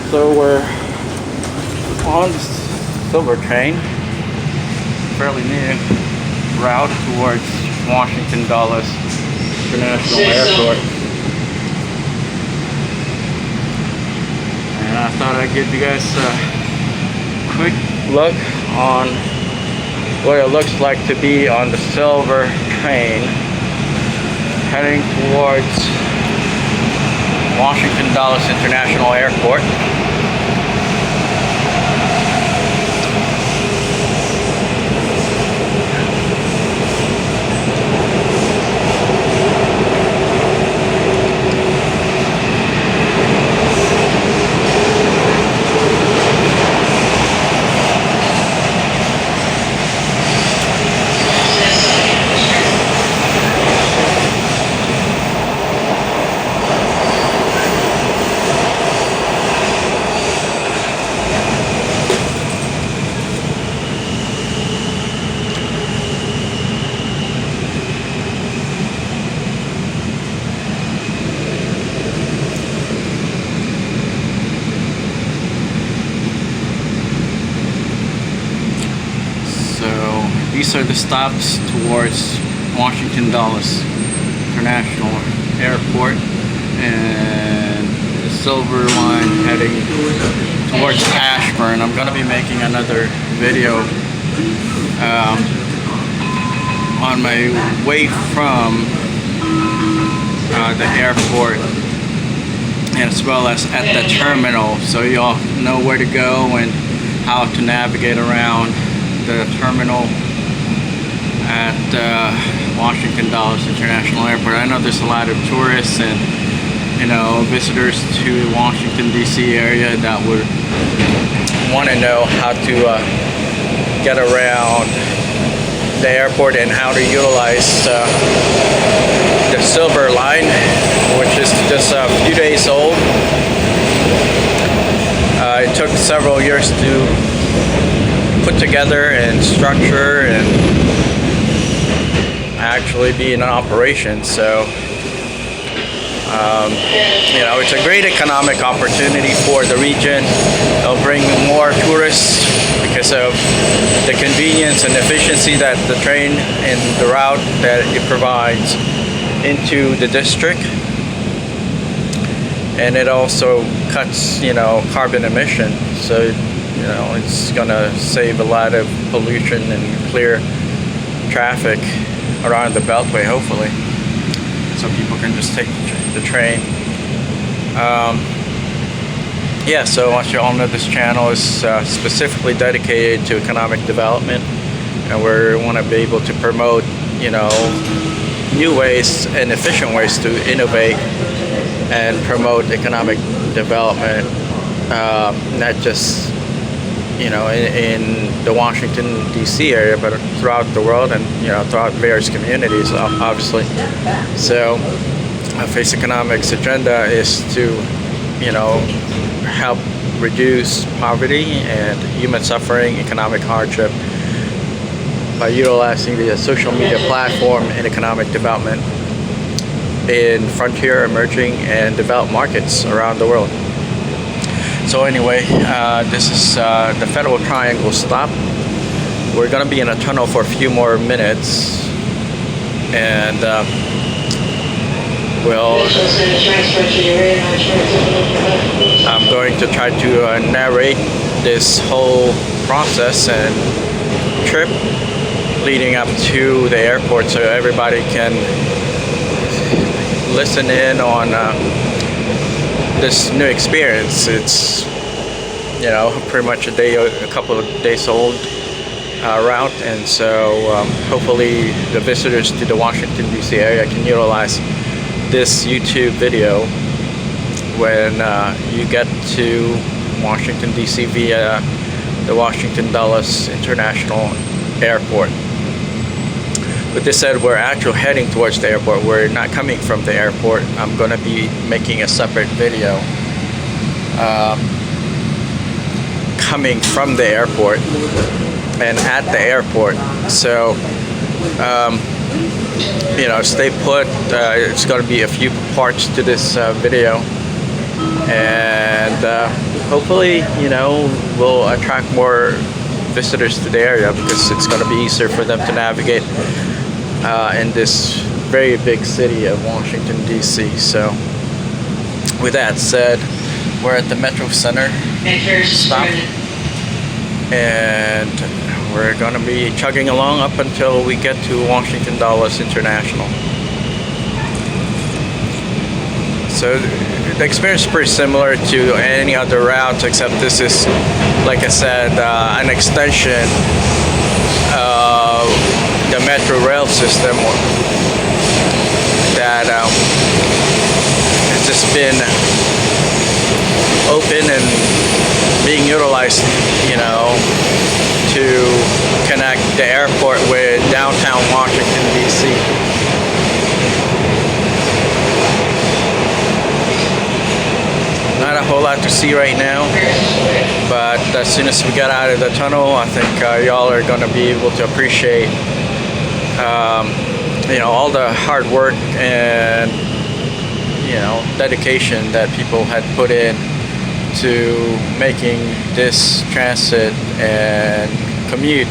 So we're on the Silver train, fairly new route towards Washington Dulles International Airport. And I thought I'd give you guys a quick look on what it looks like to be on the Silver train heading towards Washington Dulles International Airport. These are the stops towards Washington Dulles International Airport, and the Silver line heading towards Ashburn. I'm going to be making another video on my way from the airport, as well as at the terminal, so you all know where to go and how to navigate around the terminal at Washington Dulles International Airport. I know there's a lot of tourists and visitors to Washington D.C. area that would want to know how to get around the airport and how to utilize the Silver line, which is just a few days old. It took several years to put together and structure and actually be in operation. So it's a great economic opportunity for the region. It'll bring more tourists because of the convenience and efficiency that the train and the route that it provides into the district. And it also cuts carbon emission, so it's gonna save a lot of pollution and clear traffic around the Beltway, hopefully, so people can just take the train. So as you all know, this channel is specifically dedicated to economic development, and we want to be able to promote new ways and efficient ways to innovate and promote economic development, not just in the Washington D.C. area, but throughout the world and throughout various communities, obviously. So Face Economics' agenda is to help reduce poverty and human suffering, economic hardship, by utilizing the social media platform in economic development in frontier, emerging, and developed markets around the world. So anyway, this is the Federal Triangle stop. We're going to be in a tunnel for a few more minutes, and I'm going to try to narrate this whole process and trip leading up to the airport, so everybody can listen in on this new experience. It's pretty much a couple of days old route, and so hopefully the visitors to the Washington D.C. area can utilize this YouTube video when you get to Washington D.C. via the Washington Dulles International Airport. With this said, we're actually heading towards the airport. We're not coming from the airport. I'm going to be making a separate video coming from the airport and at the airport. So stay put. It's going to be a few parts to this video, and hopefully, we'll attract more visitors to the area, because it's going to be easier for them to navigate in this very big city of Washington D.C. So with that said, we're at the Metro Center stop, and we're going to be chugging along up until we get to Washington Dulles International. So the experience is pretty similar to any other route, except this is, like I said, an extension of the Metro rail system that has just been open and being utilized, to connect the airport with downtown Washington D.C. Not a whole lot to see right now, but as soon as we get out of the tunnel, I think y'all are going to be able to appreciate all the hard work and dedication that people had put in to making this transit and commute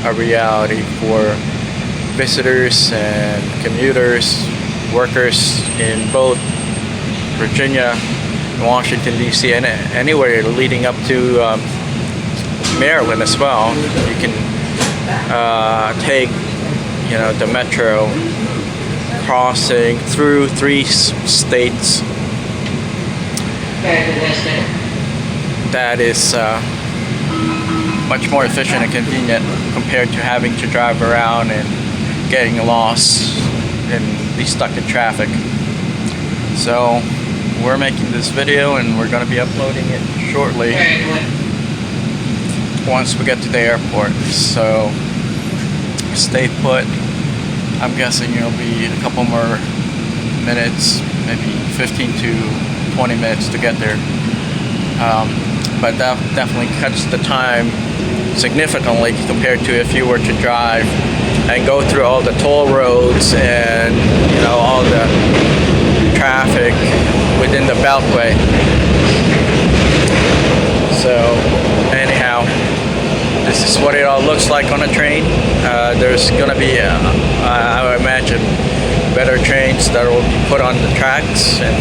a reality for visitors and commuters, workers in both Virginia, Washington D.C., and anywhere leading up to Maryland as well. You can take the metro, crossing through 3 states. That is much more efficient and convenient compared to having to drive around and getting lost and be stuck in traffic. So we're making this video and we're going to be uploading it shortly once we get to the airport. So stay put. I'm guessing it'll be a couple more minutes, maybe 15 to 20 minutes to get there. But that definitely cuts the time significantly compared to if you were to drive and go through all the toll roads and all the traffic within the beltway. So anyhow, this is what it all looks like on a train. There's gonna be I would imagine better trains that will be put on the tracks, and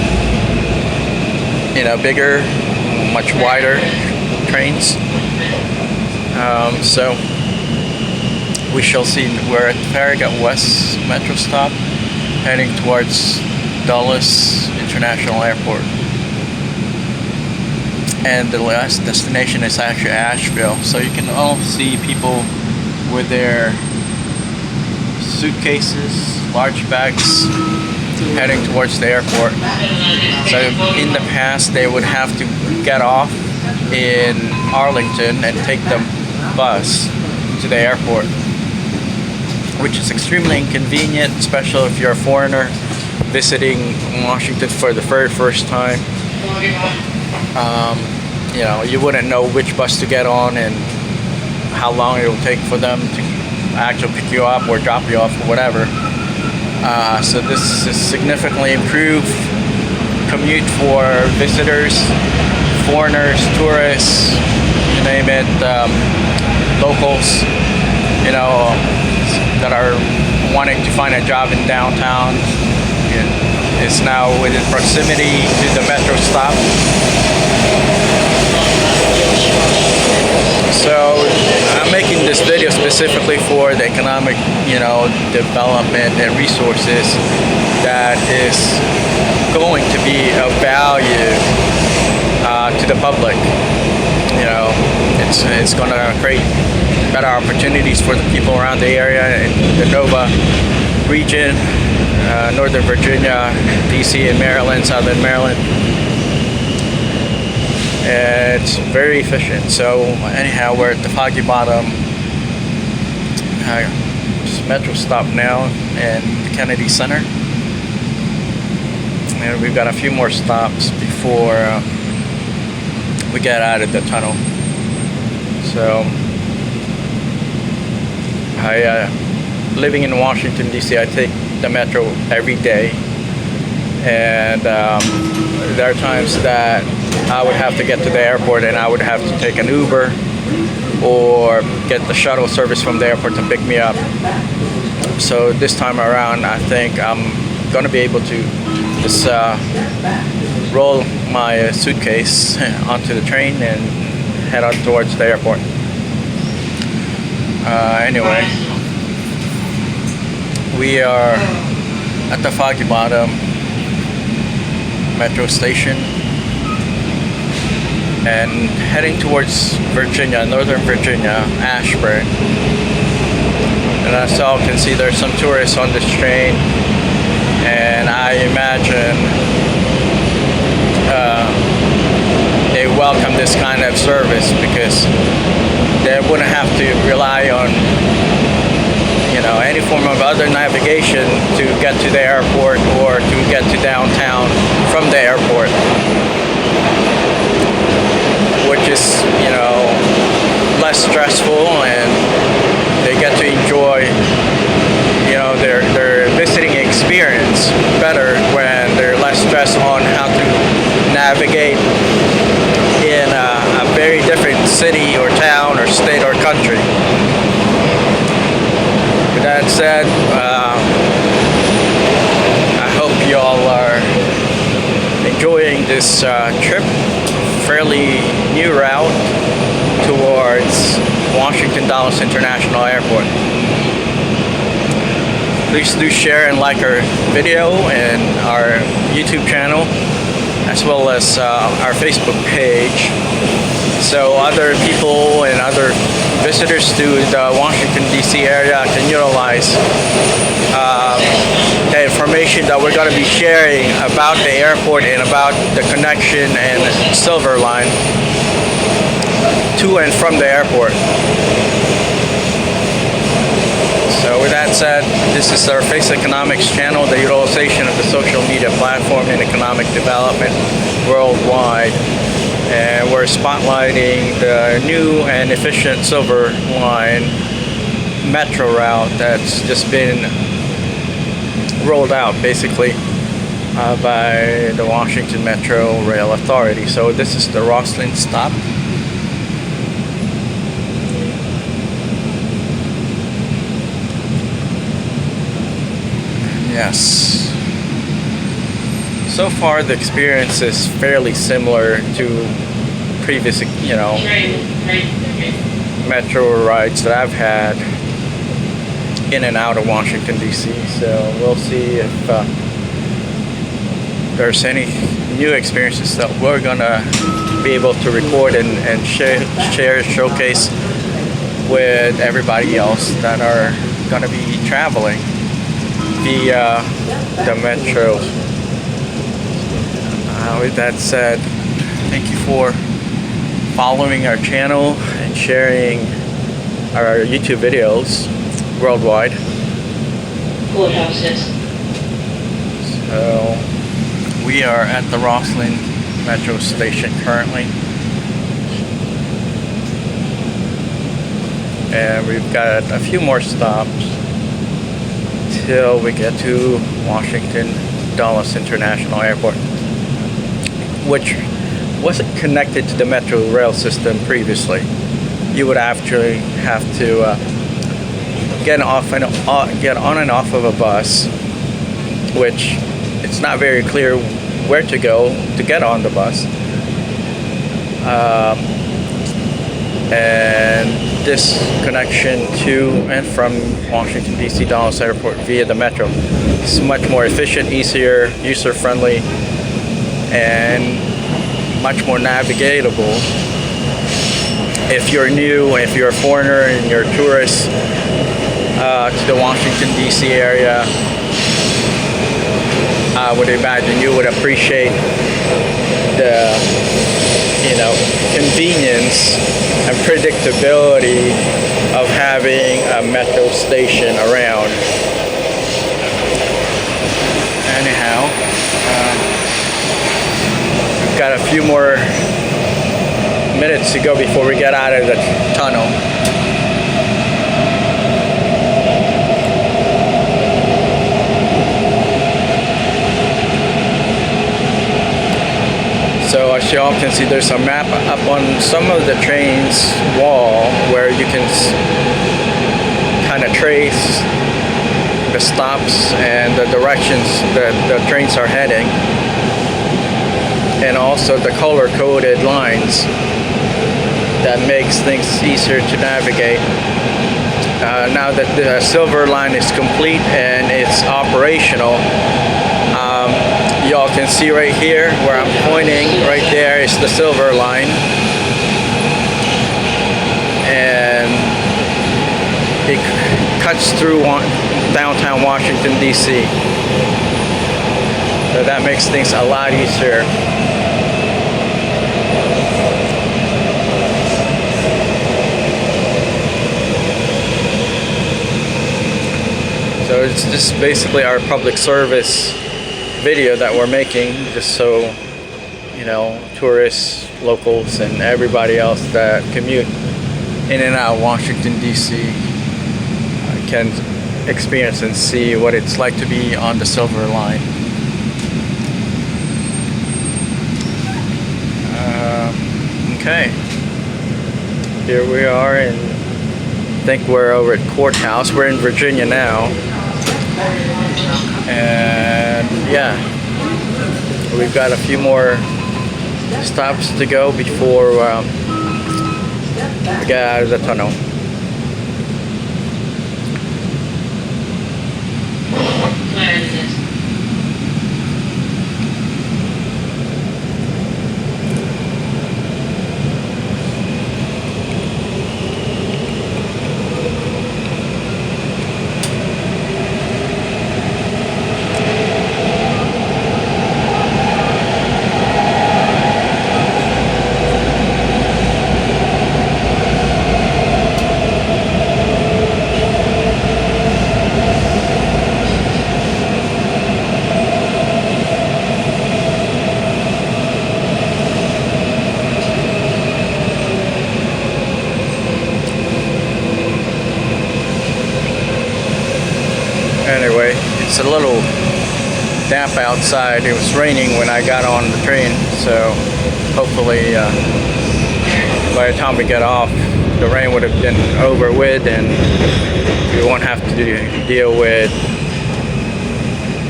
bigger, much wider trains. So we shall see. We're at Farragut West Metro stop, heading towards Dulles International Airport, and the last destination is actually Asheville. So you can all see people with their suitcases, large bags, heading towards the airport. So in the past they would have to get off in Arlington and take the bus to the airport, which is extremely inconvenient, especially if you're a foreigner visiting Washington for the very first time. You wouldn't know which bus to get on and how long it will take for them to actually pick you up or drop you off or whatever. So this is significantly improved commute for visitors, foreigners, tourists, you name it, locals, that are wanting to find a job in downtown. It's now within proximity to the metro stop. So I'm making this video specifically for the economic, development and resources that is going to be of value to the public. It's going to create better opportunities for the people around the area in the Nova region, Northern Virginia, D.C. and Maryland, Southern Maryland. It's very efficient. So anyhow, we're at the Foggy Bottom metro stop now in the Kennedy Center, and we've got a few more stops before we get out of the tunnel. So living in Washington D.C., I take the metro every day, and there are times that I would have to get to the airport, and I would have to take an Uber or get the shuttle service from the airport to pick me up. So this time around, I think I'm gonna be able to just roll my suitcase onto the train and head out towards the airport. Anyway, we are at the Foggy Bottom metro station and heading towards Virginia, Northern Virginia, Ashburn. And as y'all can see, there's some tourists on this train, and I imagine they welcome this kind of service because they wouldn't have to rely on, you know, any form of other navigation to get to the airport or to get to downtown from the airport, which is, you know, less stressful, and they get to enjoy, you know, their visiting experience better when they're less stressed on how to navigate in a very different city or town or state or country. With that said, I hope y'all are enjoying this trip, fairly new route towards Washington Dulles International Airport. Please do share and like our video and our YouTube channel, as well as our Facebook page, so other people and other visitors to the Washington D.C. area can utilize the information that we're going to be sharing about the airport and about the connection and Silver Line to and from the airport. So with that said, this is our Face Economics channel, the utilization of the social media platform in economic development worldwide. And we're spotlighting the new and efficient Silver Line metro route that's just been rolled out basically by the Washington Metro Rail Authority. So this is the Rosslyn stop. Yes. So far the experience is fairly similar to previous, you know, metro rides that I've had in and out of Washington D.C. So we'll see if there's any new experiences that we're gonna be able to record and showcase with everybody else that are gonna be traveling via the metro. With that said, thank you for following our channel and sharing our YouTube videos worldwide. So we are at the Rosslyn Metro Station currently, and we've got a few more stops till we get to Washington Dulles International Airport, which wasn't connected to the metro rail system previously. You would actually have to get on and off of a bus, which it's not very clear where to go to get on the bus. And this connection to and from Washington D.C. Dulles Airport via the metro is much more efficient, easier, user-friendly, and much more navigatable if you're new, if you're a foreigner and you're a tourist to the Washington D.C. area. I would imagine you would appreciate the, you know, convenience and predictability of having a metro station around. Anyhow, we've got a few more minutes to go before we get out of the tunnel. So as as y'all can see, there's a map up on some of the train's wall where you can kind of trace the stops and the directions that the trains are heading, and also the color-coded lines that makes things easier to navigate. Now that the silver line is complete and it's operational, y'all can see right here where I'm pointing, right there is the silver line, and it cuts through downtown Washington D.C. So that makes things a lot easier. So it's just basically our public service video that we're making, just so, you know, tourists, locals, and everybody else that commute in and out of Washington D.C. can experience and see what it's like to be on the silver line. Okay, here we are, and I think we're over at Courthouse. We're in Virginia now, and yeah, we've got a few more stops to go before we get out of the tunnel. Anyway, it's a little damp outside. It was raining when I got on the train, so hopefully by the time we get off, the rain would have been over with and we won't have to deal with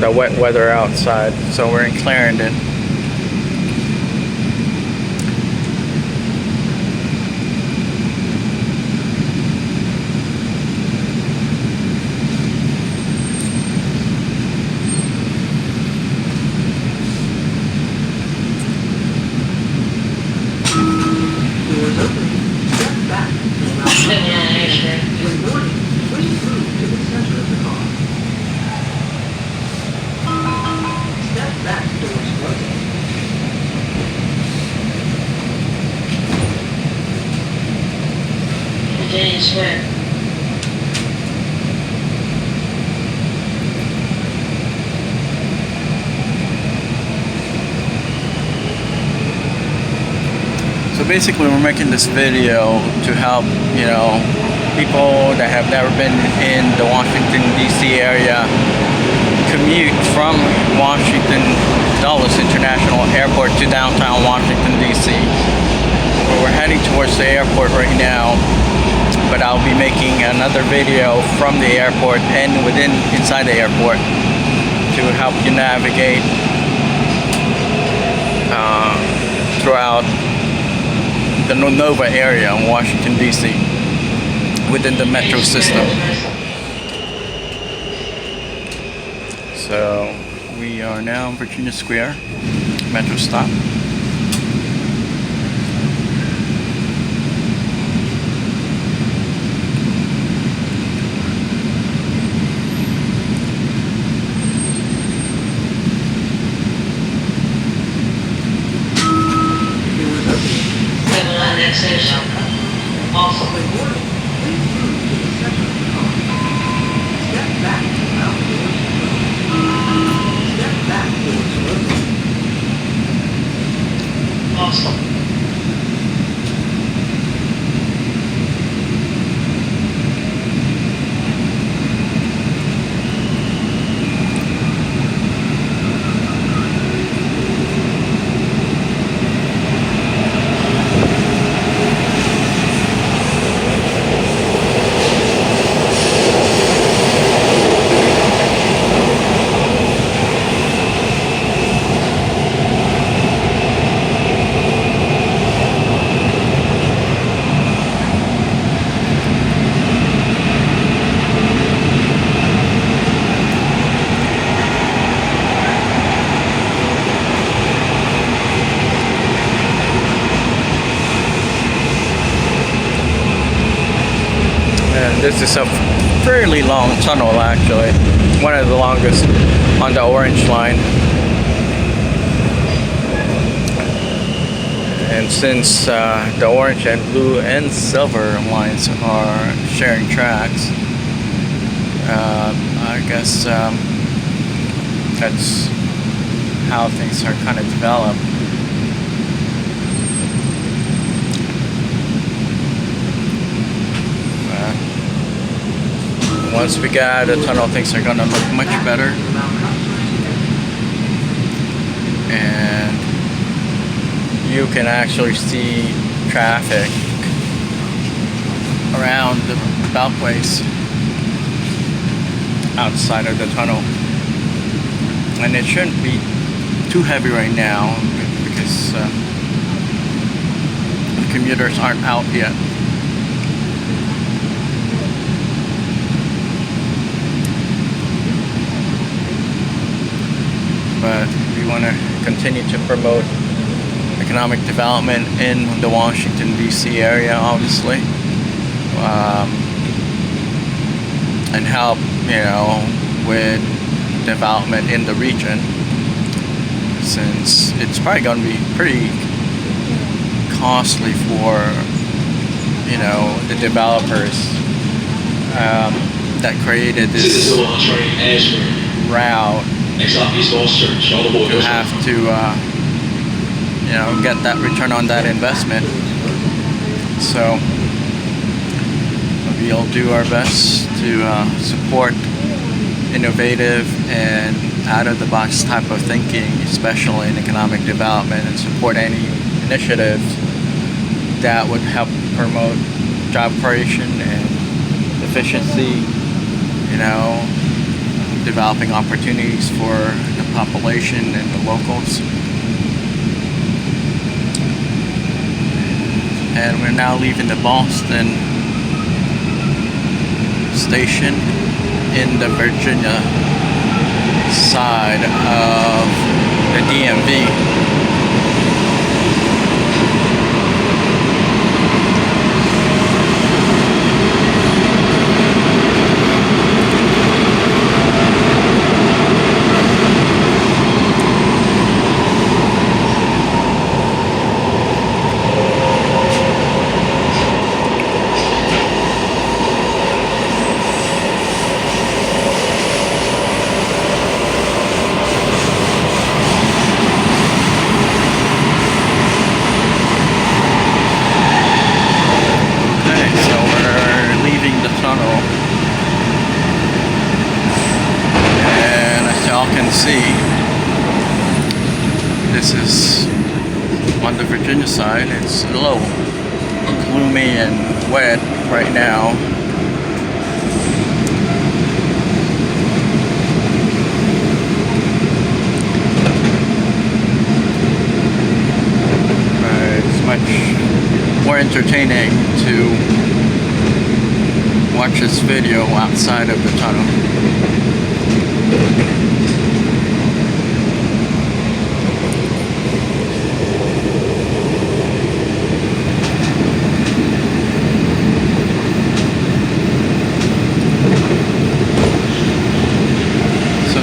the wet weather outside. So we're in Clarendon. So basically we're making this video to help, you know, people that have never been in the Washington D.C. area commute from Washington Dulles International Airport to downtown Washington D.C. We're heading towards the airport right now, but I'll be making another video from the airport and inside the airport to help you navigate throughout the Nova area in Washington D.C. within the metro system. So we are now in Virginia Square metro stop. This is a fairly long tunnel, actually. One of the longest on the orange line. And since the orange and blue and silver lines are sharing tracks, I guess that's how things are kind of developed. Once we get out of the tunnel, things are gonna look much better. And you can actually see traffic around the beltways outside of the tunnel. And it shouldn't be too heavy right now because the commuters aren't out yet. But we want to continue to promote economic development in the Washington D.C. area, obviously, and help, with development in the region, since it's probably going to be pretty costly for the developers that created this route. You have to get that return on that investment. So we'll do our best to support innovative and out-of-the-box type of thinking, especially in economic development, and support any initiatives that would help promote job creation and efficiency, developing opportunities for the population and the locals. And we're now leaving the Boston station in the Virginia side of the DMV. Can see this is on the Virginia side. It's a little gloomy and wet right now. It's much more entertaining to watch this video outside of the tunnel.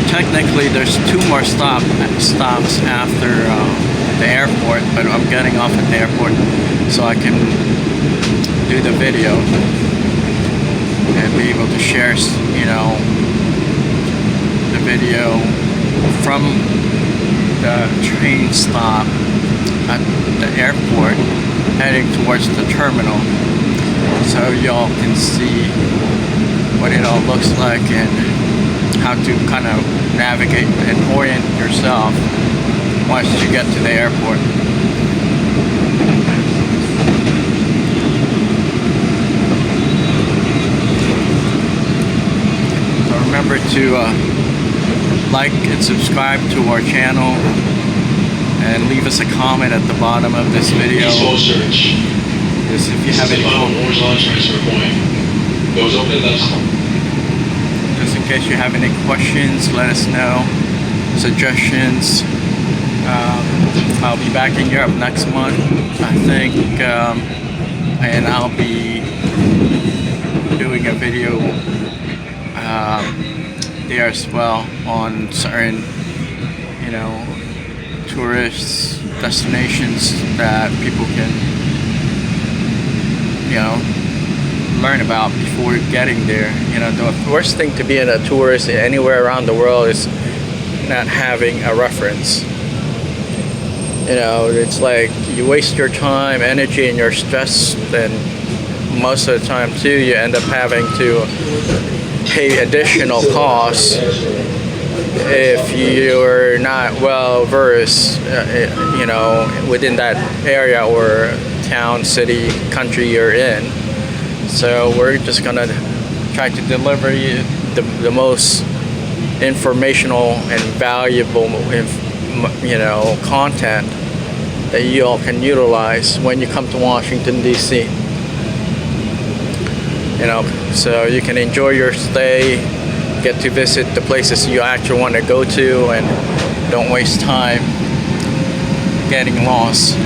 Technically, there's two more stops after the airport, but I'm getting off at the airport so I can do the video and be able to share, the video from the train stop at the airport heading towards the terminal, so y'all can see what it all looks like and how to kind of navigate and orient yourself once you get to the airport. So remember to like and subscribe to our channel and leave us a comment at the bottom of this video. Just if you have any Just in case you have any questions, let us know. Suggestions. I'll be back in Europe next month, I think, and I'll be doing making a video there as well on certain, you know, tourist destinations that people can, you know, learn about before getting there. You know, the worst thing to be in a tourist anywhere around the world is not having a reference. You know, it's like you waste your time, energy, and your stress, and most of the time too you end up having to pay additional costs if you're not well versed, you know, within that area or town, city, country you're in. So we're just gonna try to deliver you the most informational and valuable, you know, content that you all can utilize when you come to Washington D.C. You know, so you can enjoy your stay, get to visit the places you actually want to go to, and don't waste time getting lost.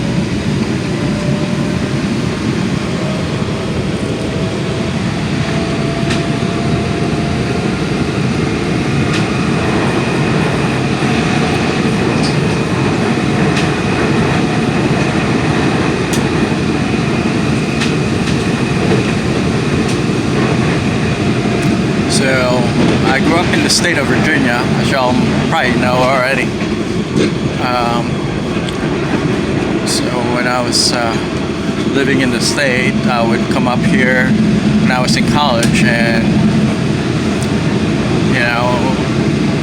So I grew up in the state of Virginia, as y'all probably know already. So when I was living in the state, I would come up here when I was in college, and you know,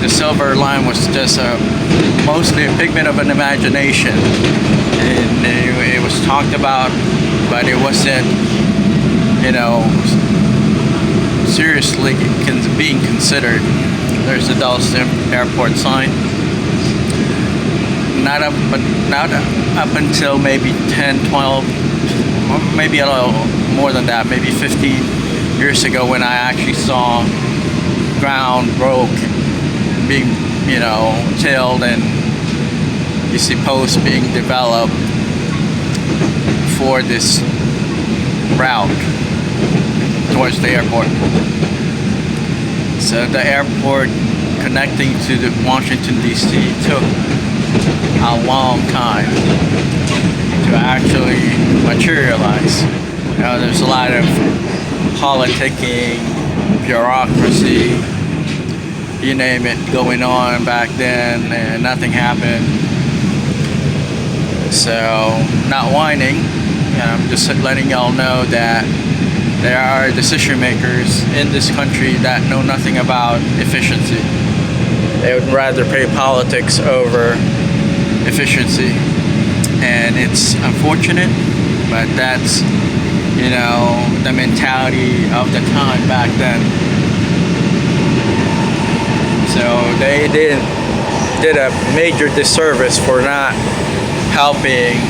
the Silver Line was just mostly a figment of an imagination, and it was talked about, but it wasn't, you know, seriously being considered. There's the Dallas Airport sign. Not up until maybe 10, 12, maybe a little more than that, maybe 15 years ago, when I actually saw ground broke, being, you know, tilled, and you see posts being developed for this route towards the airport. So the airport connecting to the Washington D.C. took a long time to actually materialize. You know, there's a lot of politicking, bureaucracy, you name it, going on back then, and nothing happened. So, not whining, I'm just letting y'all know that there are decision makers in this country that know nothing about efficiency. They would rather pay politics over efficiency, and it's unfortunate, but that's, you know, the mentality of the time back then. So they did a major disservice for not helping,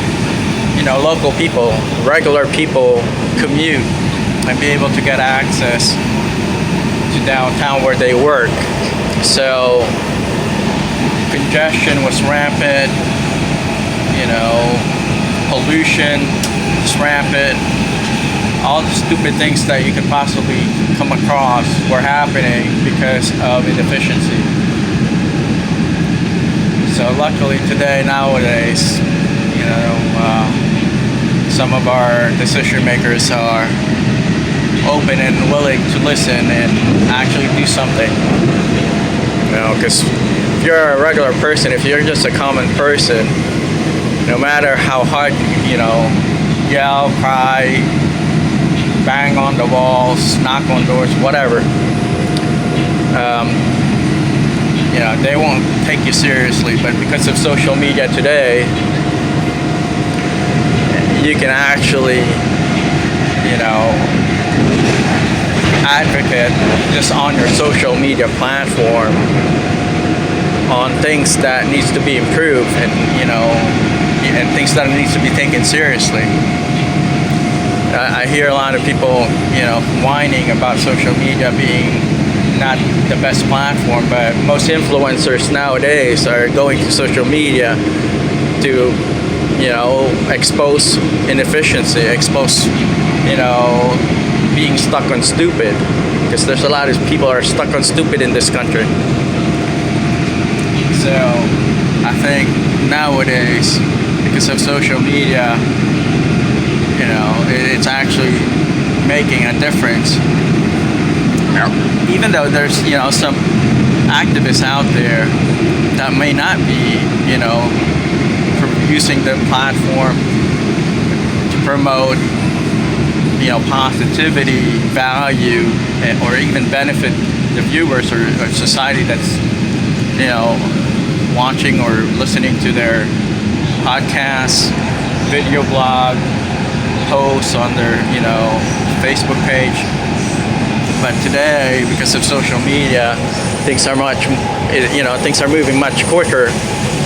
you know, local people, regular people commute and be able to get access to downtown where they work. So congestion was rampant, you know, pollution was rampant. All the stupid things that you could possibly come across were happening because of inefficiency. So luckily today, nowadays, you know, some of our decision makers are open and willing to listen and actually do something. You know, because if you're a regular person, if you're just a common person, no matter how hard, you know, yell, cry, bang on the walls, knock on doors, whatever, you know, they won't take you seriously. But because of social media today, you can actually, you know, advocate just on your social media platform on things that needs to be improved, and, you know, and things that needs to be taken seriously. I hear a lot of people, you know, whining about social media being not the best platform, but most influencers nowadays are going to social media to, you know, expose inefficiency, expose, you know, being stuck on stupid, because there's a lot of people are stuck on stupid in this country. So I think nowadays, because of social media, you know, it's actually making a difference. Even though there's, you know, some activists out there that may not be, you know, using the platform to promote, you know, positivity, value, or even benefit the viewers or society that's, you know, watching or listening to their podcasts, video blog, posts on their, you know, Facebook page. But today, because of social media, things are things are moving much quicker,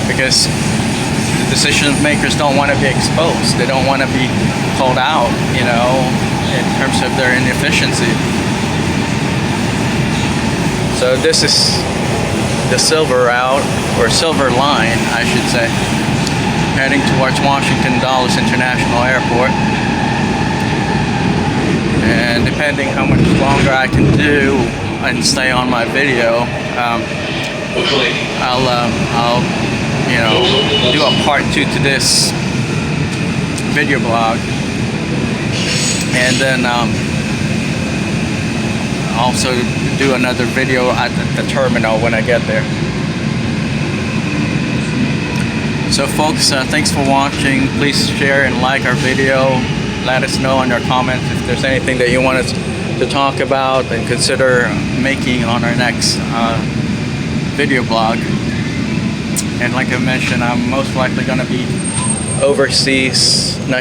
because the decision makers don't want to be exposed. They don't want to be called out, you know, in terms of their inefficiency. So this is the silver route, or silver line, I should say, heading towards Washington Dulles International Airport. And depending how much longer I can do and stay on my video, I'll you know, do a part 2 to this video blog, and then also do another video at the terminal when I get there. So folks, thanks for watching. Please share and like our video. Let us know in your comments if there's anything that you want us to talk about and consider making on our next video blog. And like I mentioned, I'm most likely going to be overseas next